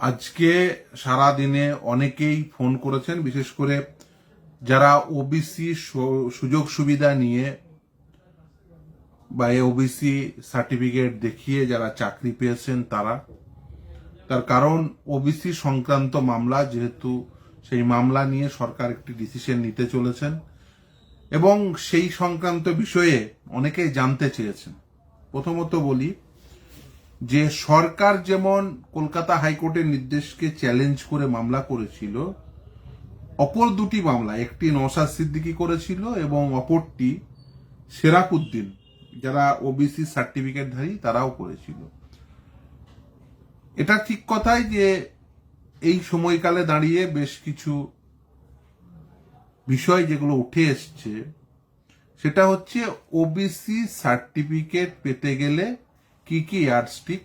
আজকে সারা দিনে অনেকেই ফোন করেছেন, বিশেষ করে যারা ওবিসি সুযোগ সুবিধা নিয়ে বা ওবিসি সার্টিফিকেট দেখিয়ে যারা চাকরি পেয়েছেন তার কারণ ওবিসি সংক্রান্ত মামলা, যেহেতু সেই মামলা নিয়ে সরকার একটি ডিসিশন নিতে চলেছেন এবং সেই সংক্রান্ত বিষয়ে অনেকেই জানতে চেয়েছেন। প্রথমত বলি যে সরকার যেমন কলকাতা হাইকোর্টের নির্দেশকে চ্যালেঞ্জ করে মামলা করেছিল, অপর দুটি মামলা, একটি নওশাদ সিদ্দিকী করেছিল এবং অপরটি সেরাফুদ্দিন, যারা ওবিসি সার্টিফিকেটধারী, তারাও করেছিল। এটা ঠিক কথাই যে এই সময়কালে দাঁড়িয়ে বেশ কিছু বিষয় যেগুলো উঠে এসছে, সেটা হচ্ছে ওবিসি সার্টিফিকেট পেতে গেলে কি কি ইয়ার্ডস্টিক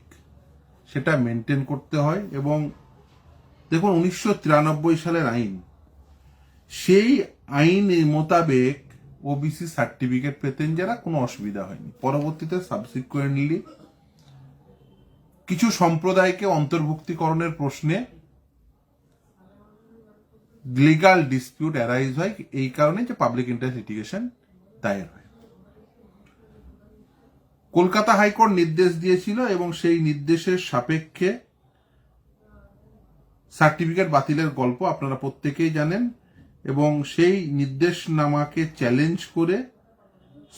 সেটা মেনটেন করতে হয়। এবং দেখুন, 1993 সালের আইন, সেই আইন মোতাবেক ওবিসি সার্টিফিকেট পেতেন যারা, কোনো অসুবিধা হয়নি। পরবর্তীতে সাবসিকুয়েন্টলি কিছু সম্প্রদায়কে অন্তর্ভুক্তিকরণের প্রশ্নে লিগাল ডিসপিউট অ্যারাইজ হয়, এই কারণে যে পাবলিক ইন্টারেস্ট লিটিগেশন দায়ের হয়। কলকাতা হাইকোর্ট নির্দেশ দিয়েছিল এবং সেই নির্দেশের সাপেক্ষে সার্টিফিকেট বাতিলের গল্প আপনারা প্রত্যেকেই জানেন। এবং সেই নির্দেশনামাকে চ্যালেঞ্জ করে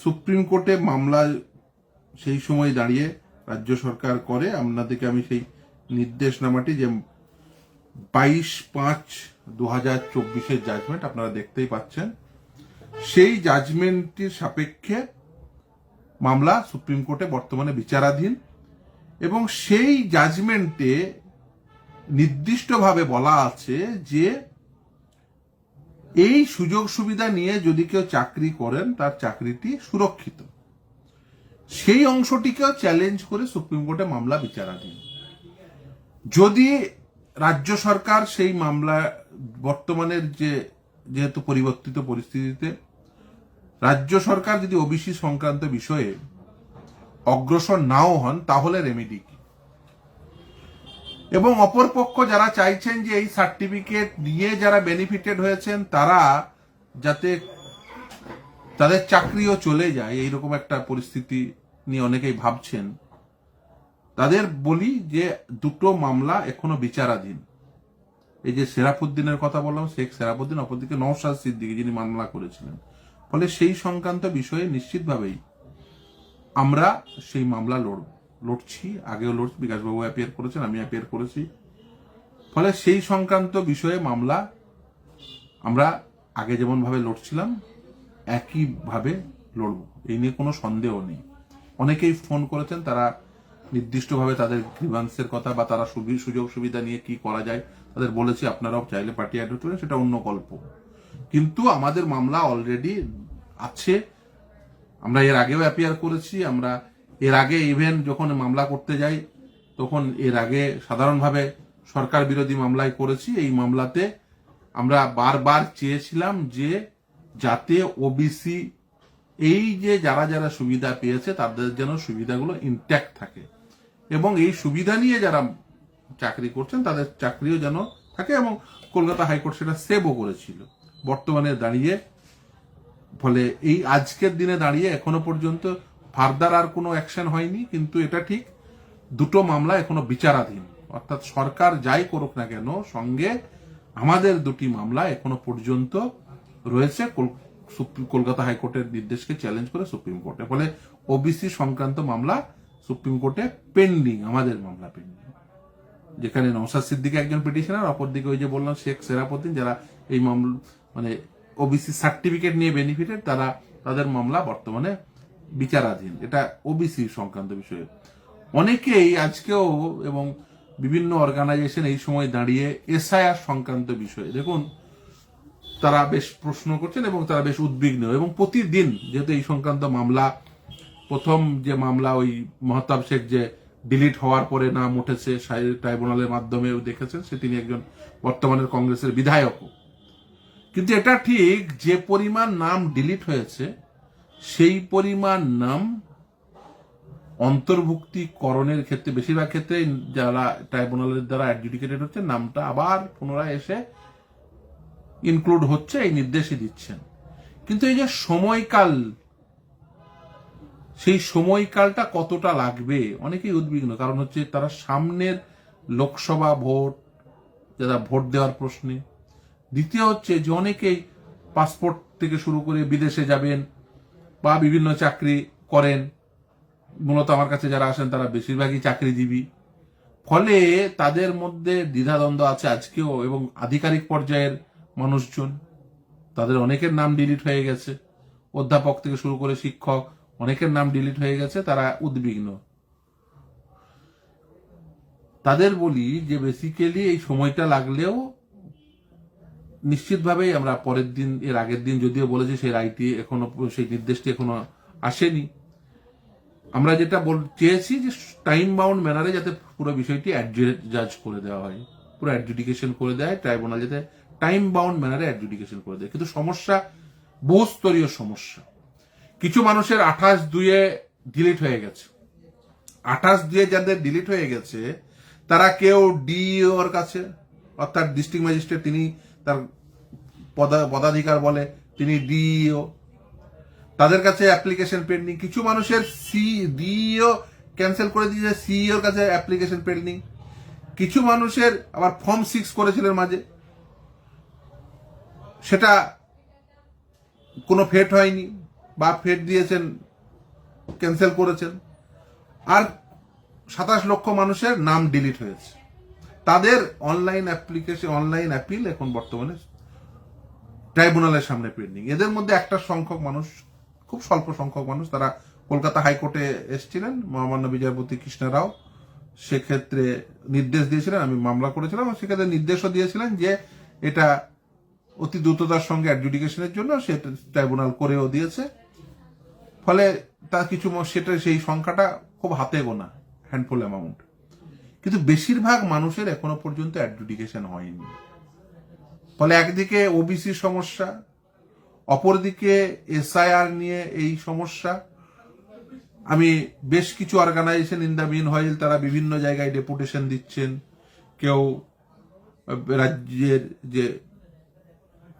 সুপ্রিম কোর্টে মামলা সেই সময় দাঁড়িয়ে রাজ্য সরকার করে। আপনাদেরকে আমি সেই নির্দেশনামাটি, যে 22/5/2024 জাজমেন্ট, আপনারা দেখতেই পাচ্ছেন, সেই জাজমেন্টটির সাপেক্ষে মামলা সুপ্রিম কোর্টে বর্তমানে বিচারাধীন। এবং সেই জাজমেন্টে নির্দিষ্টভাবে বলা আছে যে এই সুযোগ সুবিধা নিয়ে যদি কেউ চাকরি করেন, তার চাকরিটি সুরক্ষিত। সেই অংশটিকেও চ্যালেঞ্জ করে সুপ্রিম কোর্টে মামলা বিচারাধীন। যদি রাজ্য সরকার সেই মামলা, বর্তমানের যেহেতু পরিবর্তিত পরিস্থিতিতে রাজ্য সরকার যদি ওবিসি সংক্রান্ত বিষয়ে অগ্রসর নাও হন, তাহলে রেমেডি কি? এবং অপরপক্ষ যারা চাইছেন যে এই সার্টিফিকেট নিয়ে যারা বেনিফিটেড হয়েছেন তারা যাতে তাদের চাকরিও চলে যায়, এইরকম একটা পরিস্থিতি নিয়ে অনেকেই ভাবছেন, তাদের বলি যে দুটো মামলা এখনো বিচারাধীন। এই যে সেরাফুদ্দিনের কথা বললাম, শেখ সেরাফুদ্দিন, অপরদিকে নওশাদ সিদ্দিকী যিনি মামলা করেছিলেন। ফলে সেই সংক্রান্ত বিষয়ে নিশ্চিতভাবেই আমরা সেই মামলা লড়ছি, আগেও লড়ছি, বিকাশবাবু অ্যাপিয়ার করেছেন, আমি অ্যাপিয়ার করেছি। ফলে সেই সংক্রান্ত বিষয়ে মামলা আমরা আগে যেমন ভাবে লড়ছিলাম একইভাবে লড়ব, এই নিয়ে কোনো সন্দেহ নেই। অনেকেই ফোন করেছেন, তারা নির্দিষ্টভাবে তাদের গ্রিভান্সের কথা বা তারা সুযোগ সুবিধা নিয়ে কি করা যায় তাদের বলেছি। আপনারাও চাইলে পার্টি অ্যাড হতে পারেন, সেটা অন্য গল্প। কিন্তু আমাদের মামলা অলরেডি আছে। আমরা এর আগেও অ্যাপিয়ার করেছি। আমরা এর আগে ইভেন যখন মামলা করতে যাই, তখন এর আগে সাধারণভাবে সরকার বিরোধী মামলায় করেছি। এই মামলাতে আমরা বারবার চেয়েছিলাম যে যাতে ওবিসি এই যে যারা যারা সুবিধা পেয়েছে তাদের যেন সুবিধাগুলো ইনট্যাক্ট থাকে, এবং এই সুবিধা নিয়ে যারা চাকরি করছেন তাদের চাকরিও যেন থাকে। এবং কলকাতা হাইকোর্ট সেটা সেভও করেছিল। বর্তমানে দাঁড়িয়ে, ফলে এই আজকের দিনে দাঁড়িয়ে এখনো পর্যন্ত ফার্দার আর কোনো অ্যাকশন হয়নি। কিন্তু এটা ঠিক, দুটো মামলা এখনো বিচারাধীন। অর্থাৎ সরকার যাই করুক না কেন, সঙ্গে আমাদের দুটি মামলা এখনো পর্যন্ত রয়েছে কলকাতা হাইকোর্টের নির্দেশকে চ্যালেঞ্জ করে সুপ্রিম কোর্টে। ফলে ওবিসি সংক্রান্ত মামলা সুপ্রিম কোর্টে পেন্ডিং, আমাদের মামলা পেন্ডিং, যেখানে নওশাদ সিদ্দিকী একজন পিটিশনার, অপরদিকে ওই যে বললাম শেখ সেরাফুদ্দিন, যারা এই মামলা মানে ওবিসি সার্টিফিকেট নিয়ে বেনিফিটেড, তাদের মামলা বর্তমানে বিচারাধীন। এটা ওবিসি সংক্রান্ত বিষয়ে। অনেকেই আজকেও এবং বিভিন্ন অর্গানাইজেশন এই সময় দাঁড়িয়ে এসআইআর সংক্রান্ত বিষয়ে, দেখুন, তারা বেশ প্রশ্ন করছেন এবং তারা বেশ উদ্বিগ্ন। এবং প্রতিদিন, যেহেতু এই সংক্রান্ত মামলা, প্রথম যে মামলা ওই মহতাব শেখ যে ডিলিট হওয়ার পরে নাম উঠেছে ট্রাইব্যুনালের মাধ্যমে দেখেছেন, সে তিনি একজন বর্তমানের কংগ্রেসের বিধায়কও। কিন্তু এটা ঠিক, যে পরিমাণ নাম ডিলিট হয়েছে সেই পরিমাণ নাম অন্তর্ভুক্তিকরণের ক্ষেত্রে বেশিরভাগ ক্ষেত্রে যারা ট্রাইব্যুনালের দ্বারা অ্যাডজুডিকেটেড হচ্ছে নামটা আবার পুনরায় এসে ইনক্লুড হচ্ছে, এই নির্দেশই দিচ্ছেন। কিন্তু এই যে সময়কাল, সেই সময়কালটা কতটা লাগবে অনেকেই উদ্বিগ্ন। কারণ হচ্ছে তারা সামনের লোকসভা ভোট, যারা ভোট দেওয়ার প্রশ্নে, দ্বিতীয় হচ্ছে যে অনেকেই পাসপোর্ট থেকে শুরু করে বিদেশে যাবেন বা বিভিন্ন চাকরি করেন। মূলত আমার কাছে যারা আসেন তারা বেশিরভাগই চাকরিজীবী, ফলে তাদের মধ্যে দ্বিধাদ্বন্দ্ব আছে আজকেও। এবং আধিকারিক পর্যায়ের মানুষজন, তাদের অনেকের নাম ডিলিট হয়ে গেছে, অধ্যাপক থেকে শুরু করে শিক্ষক অনেকের নাম ডিলিট হয়ে গেছে, তারা উদ্বিগ্ন। তাদের বলি যে বেসিক্যালি এই সময়টা লাগলেও নিশ্চিতভাবেই আমরা পরের দিন, এর আগের দিন যদিও বলেছে সেই রায়টি এখনো, সেই নির্দেশটি এখনো আসেনি। আমরা যেটা চেয়েছি যে টাইম বাউন্ড ম্যানারে যাতে পুরো বিষয়টি জাজ করে দেওয়া হয়, পুরো অ্যাডজুডিকেশন করে দেয় ট্রাইব্যুনাল, যাতে টাইম বাউন্ড ম্যানারে অ্যাডজুডিকেশন করে দেয়। কিন্তু সমস্যা বহুস্তরীয় সমস্যা। কিছু মানুষের 28/2 ডিলিট হয়ে গেছে। 28/2 যাদের ডিলিট হয়ে গেছে তারা কেউ ডিইওর কাছে, অর্থাৎ ডিস্ট্রিক্ট ম্যাজিস্ট্রেট, তিনি তার পদাধিকার বলে তিনি ডিইও, তাদের কাছে অ্যাপ্লিকেশন পেন্ডিং। কিছু মানুষের ডিইও ক্যান্সেল করে দিয়েছে, সিইওর কাছে অ্যাপ্লিকেশন পেন্ডিং। কিছু মানুষের আবার ফর্ম 6 করেছিলেন মাঝে, সেটা কোনো ফেট হয়নি বা ফেট দিয়েছেন, ক্যান্সেল করেছেন। আর 27 লক্ষ মানুষের নাম ডিলিট হয়েছে। তাদের অনলাইন অ্যাপ্লিকেশন, অনলাইন অ্যাপিল এখন বর্তমানে ট্রাইব্যুনালের সামনে পেন্ডিং। এদের মধ্যে একটা সংখ্যক মানুষ, খুব স্বল্প সংখ্যক মানুষ, তারা কলকাতা হাইকোর্টে এসেছিলেন, মহামান্য বিচারপতি কৃষ্ণ রাও সেক্ষেত্রে নির্দেশ দিয়েছিলেন, আমি মামলা করেছিলাম, সেক্ষেত্রে নির্দেশও দিয়েছিলেন যে এটা অতি দ্রুততার সঙ্গে অ্যাডজুডিকেশনের জন্য সে ট্রাইব্যুনাল করেও দিয়েছে। ফলে তার কিছু, সেটা সেই সংখ্যাটা খুব হাতে গোনা, হ্যান্ডফুল অ্যামাউন্ট। কিন্তু বেশিরভাগ মানুষের এখনো পর্যন্ত অ্যাডজুডিকেশন হয়নি। ফলে একদিকে ওবিসি সমস্যা, অপরদিকে এসআইআর নিয়ে এই সমস্যা। আমি বেশ কিছু organisation in the meanwhile, তারা বিভিন্ন জায়গায় ডেপুটেশন দিচ্ছেন। কেউ রাজ্যের যে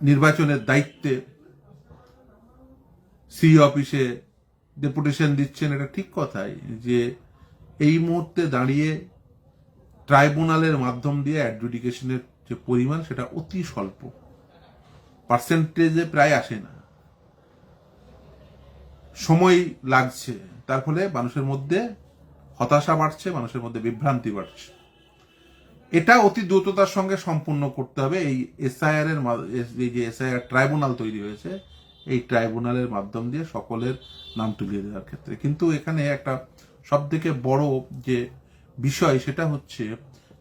নির্বাচনের দায়িত্বে সি অফিসে ডেপুটেশন দিচ্ছেন। এটা ঠিক কথাই যে এই মুহূর্তে দাঁড়িয়ে ট্রাইব্যুনালের মাধ্যম দিয়ে অ্যাডজুডিকেশনের যে পরিমাণ সেটা অতি স্বল্প, পার্সেন্টেজে প্রায় আসে না, সময় লাগছে। তার ফলে মানুষের মধ্যে হতাশা বাড়ছে, মানুষের মধ্যে বিভ্রান্তি বাড়ছে। এটা অতি দ্রুততার সঙ্গে সম্পূর্ণ করতে হবে। এই এসআইআর এর, এই যে এসআইআর ট্রাইব্যুনাল তৈরি হয়েছে, এই ট্রাইব্যুনালের মাধ্যম দিয়ে সকলের নাম তুলিয়ে দেওয়ার ক্ষেত্রে। কিন্তু এখানে একটা সব থেকে বড় যে বিষয় সেটা হচ্ছে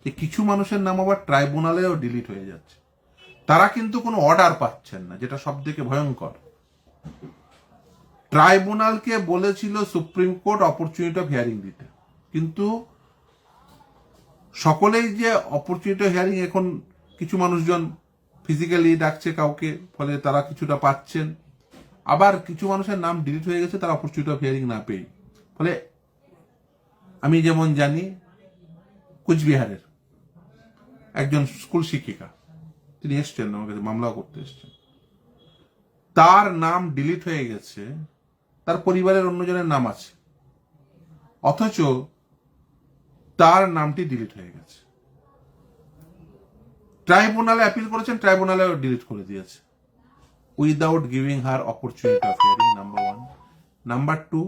যে কিছু মানুষের নাম আবার ট্রাইব্যুনালেও ডিলিট হয়ে যাচ্ছে। তারা কিন্তু কোনো অর্ডার পাচ্ছেন না, যেটা সব থেকে ভয়ঙ্কর। ট্রাইব্যুনালকে বলেছিল supreme court opportunity of hearing দিতে, কিন্তু সকলেই যে অপরচুনিটি অফ হিয়ারিং, এখন কিছু মানুষজন ফিজিক্যালি ডাকছে কাউকে, ফলে তারা কিছুটা পাচ্ছেন। আবার কিছু মানুষের নাম ডিলিট হয়ে গেছে তারা অপরচুনিটি অফ হিয়ারিং না পেয়ে। ফলে আমি যেমন জানি, কুচবিহারের একজন স্কুল শিক্ষিকা, তিনি এসছেন আমার কাছে, মামলা করতে এসছেন, তার নাম ডিলিট হয়ে গেছে, তার পরিবারের অন্যজনের নাম আছে, অথচ তার নামটি ডিলিট হয়ে গেছে। ট্রাইব্যুনালে অ্যাপিল করেছেন, ট্রাইব্যুনালে ডিলিট করে দিয়েছে, without giving her opportunity of hearing, number 1। Number 2,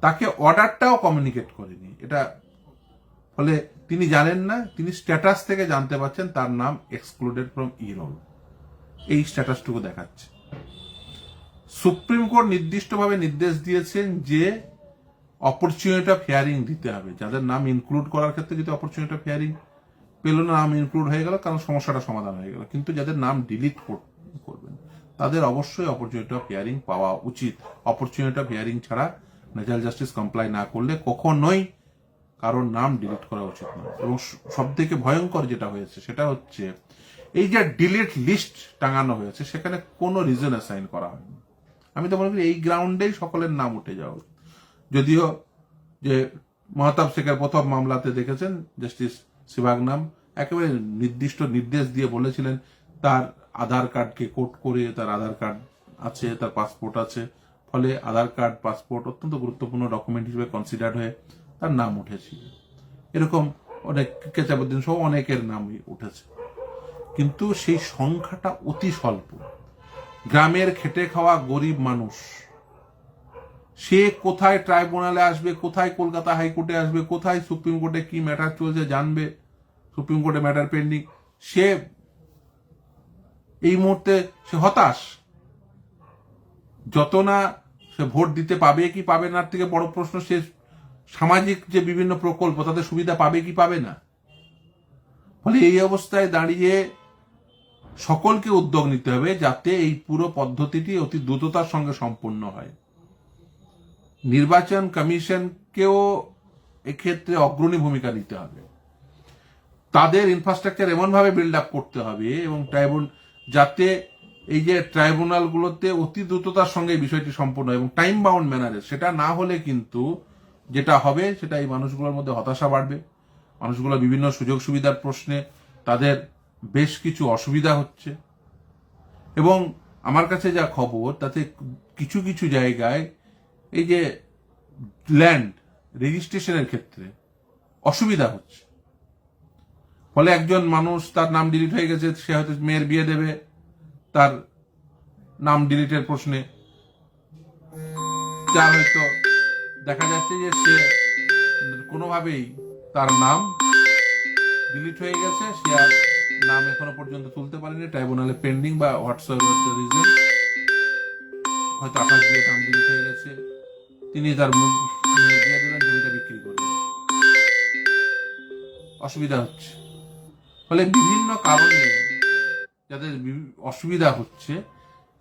তাকে অর্ডারটাও কমিউনিকেট করেনি। এটা ফলে তিনি জানেন না, তিনি স্ট্যাটাস থেকে জানতে পারছেন তার নাম এক্সক্লুডেড ফ্রম ই-রোল, এই স্ট্যাটাসটুকু দেখাচ্ছে। সুপ্রিম কোর্ট নির্দিষ্টভাবে নির্দেশ দিয়েছেন যে অপরচুনিটি অফ হিয়ারিং দিতে হবে। যাদের নাম ইনক্লুড করার ক্ষেত্রে যদি অপরচুনিটি অফ হিয়ারিং পেল না, নাম ইনক্লুড হয়ে গেল, কারণ সমস্যাটা সমাধান হয়ে গেল। কিন্তু যাদের নাম ডিলিট করবেন তাদের অবশ্যই অপরচুনিটি অফ হিয়ারিং পাওয়া উচিত। অপরচুনিটি অফ হিয়ারিং ছাড়া ন্যাচারাল জাস্টিস কমপ্লাই না করলে কখনোই কারোর নাম ডিলিট করা উচিত নয়। এবং সব থেকে ভয়ঙ্কর যেটা হয়েছে সেটা হচ্ছে এই যে ডিলিট লিস্ট টাঙানো হয়েছে, সেখানে কোনো রিজন অ্যাসাইন করা হয়নি। আমি তো মনে করি এই গ্রাউন্ডেই সকলের নাম উঠে যাওয়া। যদিও যে মহতাব শেখের প্রথম মামলাতে দেখেছেন জাস্টিস শিবাগনাম একেবারে নির্দিষ্ট নির্দেশ দিয়ে বলেছিলেন তার আধার কার্ডকে কোড করে, তার আধার কার্ড আছে, তার পাসপোর্ট আছে, ফলে আধার কার্ড পাসপোর্ট অত্যন্ত গুরুত্বপূর্ণ ডকুমেন্ট হিসেবে কনসিডার হয়ে তার নাম উঠেছিল। এরকম অনেক কেচাবুদ্দিন সহ অনেকের নামই উঠেছে, কিন্তু সেই সংখ্যাটা অতি স্বল্প। গ্রামের খেটে খাওয়া গরিব মানুষ সে কোথায় ট্রাইব্যুনালে আসবে, কোথায় কলকাতা হাইকোর্টে আসবে, কোথায় সুপ্রিম কোর্টে কি ম্যাটার চলছে জানবে, সুপ্রিম কোর্টে ম্যাটার পেন্ডিং, সে এই মুহূর্তে সে হতাশ। যত না সে ভোট দিতে পাবে কি পাবে না থেকে বড় প্রশ্ন সে সামাজিক যে বিভিন্ন প্রকল্প তাদের সুবিধা পাবে কি পাবে না। ফলে এই অবস্থায় দাঁড়িয়ে সকলকে উদ্যোগ নিতে হবে যাতে এই পুরো পদ্ধতিটি অতি দ্রুততার সঙ্গে সম্পন্ন হয়। নির্বাচন কমিশনকেও এক্ষেত্রে অগ্রণী ভূমিকা নিতে হবে, তাদের ইনফ্রাস্ট্রাকচার এমনভাবে বিল্ড আপ করতে হবে এবং যাতে এই যে ট্রাইব্যুনালগুলোতে অতি দ্রুততার সঙ্গে এই বিষয়টি সম্পন্ন হয় এবং টাইম বাউন্ড ম্যানারে। সেটা না হলে কিন্তু যেটা হবে সেটা এই মানুষগুলোর মধ্যে হতাশা বাড়বে, মানুষগুলো বিভিন্ন সুযোগ সুবিধার প্রশ্নে তাদের বেশ কিছু অসুবিধা হচ্ছে। এবং আমার কাছে যা খবর তাতে কিছু কিছু জায়গায় এই যে ল্যান্ড রেজিস্ট্রেশনের ক্ষেত্রে অসুবিধা হচ্ছে। ফলে একজন মানুষ তার নাম ডিলিট হয়ে গেছে, সে হয়তো মেয়ের বিয়ে দেবে, তার নাম ডিলিটের প্রশ্নে যা হয়তো দেখা যাচ্ছে যে সে কোনোভাবেই তার নাম ডিলিট হয়ে গেছে, সে আর নাম এখনো পর্যন্ত তুলতে পারেনি, ট্রাইব্যুনালে পেন্ডিং বা হোয়াটসঅ্যাপ রিজন, হয়তো আকাশ দিয়ে নাম ডিলিট হয়ে গেছে, তিনি তার দিয়ে দেবেন, জমিটা বিক্রি করবেন, অসুবিধা হচ্ছে। ফলে বিভিন্ন কারণে যাদের অসুবিধা হচ্ছে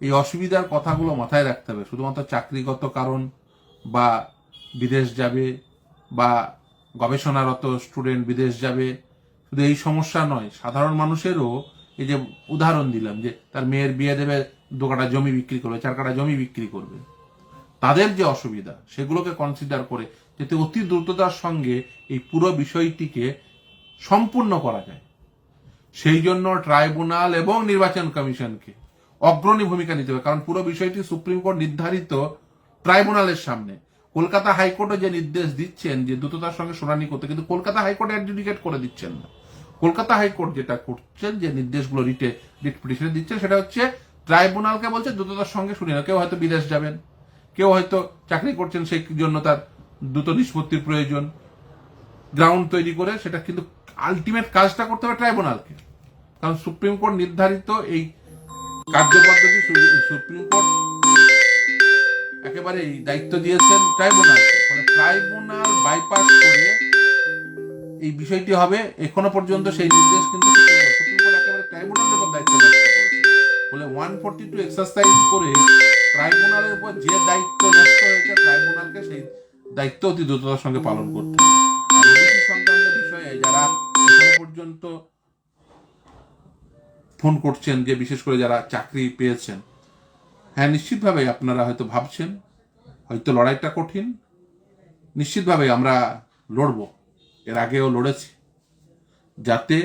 এই অসুবিধার কথাগুলো মাথায় রাখতে হবে। শুধুমাত্র চাকরিগত কারণ বা বিদেশ যাবে বা গবেষণারত স্টুডেন্ট বিদেশ যাবে, শুধু এই সমস্যা নয়, সাধারণ মানুষেরও এই যে উদাহরণ দিলাম যে তার মেয়ের বিয়ে দেবে, 2 কাঠা জমি বিক্রি করবে, 4 কাঠা জমি বিক্রি করবে, তাদের যে অসুবিধা সেগুলোকে কনসিডার করে যাতে অতি দ্রুততার সঙ্গে এই পুরো বিষয়টিকে সম্পূর্ণ করা যায়, সেই জন্য ট্রাইব্যুনাল এবং নির্বাচন কমিশনকে অগ্রণী ভূমিকা নিতে হবে। কারণ পুরো বিষয়টি সুপ্রিম কোর্ট নির্ধারিত ট্রাইব্যুনালের সামনে। কলকাতা হাইকোর্টে যে নির্দেশ দিচ্ছেন যে দ্রুততার সঙ্গে শুনানি করতে, কিন্তু কলকাতা হাইকোর্ট অ্যাডজুডিকেট করে দিচ্ছেন না। কলকাতা হাইকোর্ট যেটা করছেন, যে নির্দেশগুলো রিট পিটিশনে দিচ্ছেন, সেটা হচ্ছে ট্রাইব্যুনালকে বলছে দ্রুততার সঙ্গে শুনিয়ে। কেউ হয়তো বিদেশ যাবেন, কেউ হয়তো চাকরি করছেন, সেই জন্য তার দ্রুত নিষ্পত্তির প্রয়োজন, গ্রাউন্ড তৈরি করে সেটা, কিন্তু আলটিমেট কাজটা করতে হবে ট্রাইব্যুনালকে। কারণ সুপ্রিম কোর্ট নির্ধারিত এই কার্যপদ্ধতি সুপ্রিম কোর্ট একেবারে দায়িত্ব দিয়েছেন ট্রাইব্যুনালকে। ফলে ট্রাইব্যুনাল বাইপাস করে এই বিষয়টি হবে। এখনো পর্যন্ত সেই নির্দেশ কিন্তু সুপ্রিম কোর্ট একেবারে ট্রাইব্যুনালের উপর দায়িত্ব ন্যস্ত করেছে। ফলে 142 এক্সারসাইজ করে ট্রাইব্যুনালের উপর যে দায়িত্ব ন্যস্ত হয়েছে, ট্রাইব্যুনালকে সেই দায়িত্ব অতি দ্রুততার সঙ্গে পালন করতে হবে। আর ওবিসি সংক্রান্ত বিষয়ে যারা এখনো পর্যন্ত ফোন করছেন, যে বিশেষ করে যারা চাকরি পেয়েছেন, হ্যাঁ নিশ্চিতভাবে আপনারা হয়তো ভাবছেন হয়তো লড়াইটা কঠিন, নিশ্চিতভাবে আমরা লড়ব, এর আগেও লড়েছি, যাতে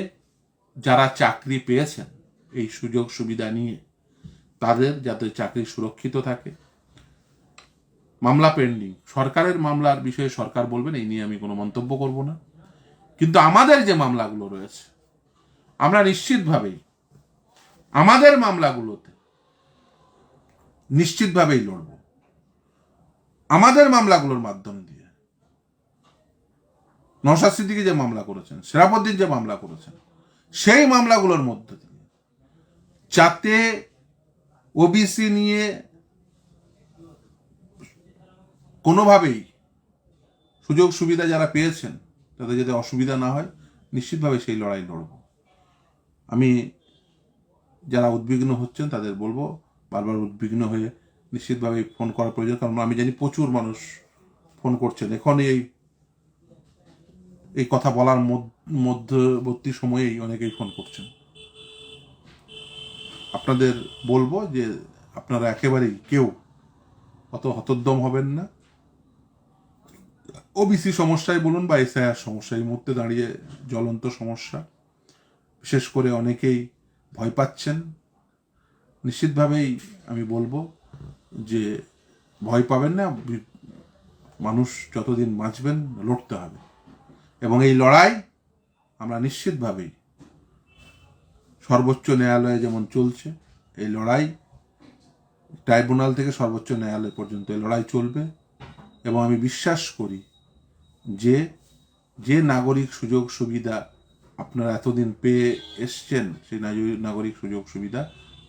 যারা চাকরি পেয়েছেন এই সুযোগ সুবিধা নিয়ে তাদের যাতে চাকরি সুরক্ষিত থাকে। মামলা পেন্ডিং, সরকারের মামলার বিষয়ে সরকার বলবেন, এই নিয়ে আমি কোনো মন্তব্য করব না, কিন্তু আমাদের যে মামলাগুলো রয়েছে আমরা নিশ্চিতভাবেই আমাদের মামলাগুলোতে নিশ্চিতভাবেই লড়ব। আমাদের মামলাগুলোর মাধ্যম দিয়ে নওশাদ সিদ্দিকী যে মামলা করেছেন, সেরাপদ্দিন যে মামলা করেছেন, সেই মামলাগুলোর মধ্য দিয়ে যাতে ওবিসি নিয়ে কোনোভাবেই সুযোগ সুবিধা যারা পেয়েছেন তাদের যাতে অসুবিধা না হয়, নিশ্চিতভাবে সেই লড়াই লড়ব। আমি যারা উদ্বিগ্ন হচ্ছেন তাদের বলবো বারবার উদ্বিগ্ন হয়ে নিশ্চিতভাবে ফোন করা প্রয়োজন, কারণ আমি জানি প্রচুর মানুষ ফোন করছেন এখন এই কথা বলার মধ্যবর্তী সময়েই অনেকেই ফোন করছেন। আপনাদের বলবো যে আপনারা একেবারেই কেউ অত হতোদ্যম হবেন না, ওবিসি সমস্যায় বলুন বা এসআইআর সমস্যা এই মুহূর্তে দাঁড়িয়ে জ্বলন্ত সমস্যা। বিশেষ করে অনেকেই ভয় পাচ্ছেন। নিশ্চিতভাবেই আমি বলবো যে ভয় পাবেন না, মানুষ যতদিন বাঁচবেন লড়তে হবে, এবং এই লড়াই আমরা নিশ্চিতভাবেই সর্বোচ্চ ন্যায়ালয়ে যেমন চলছে, এই লড়াই ট্রাইব্যুনাল থেকে সর্বোচ্চ ন্যায়ালয় পর্যন্ত এই লড়াই চলবে। এবং আমি বিশ্বাস করি যে যে নাগরিক সুযোগ সুবিধা আপনারা এতদিন পেয়ে এসছেন, সেই নাগরিক সুযোগ সুবিধা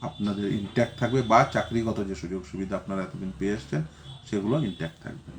আপনাদের ইনট্যাক্ট থাকবে, বা চাকরিগত যে সুযোগ সুবিধা আপনারা এতদিন পেয়ে এসছেন সেগুলো ইনট্যাক্ট থাকবে।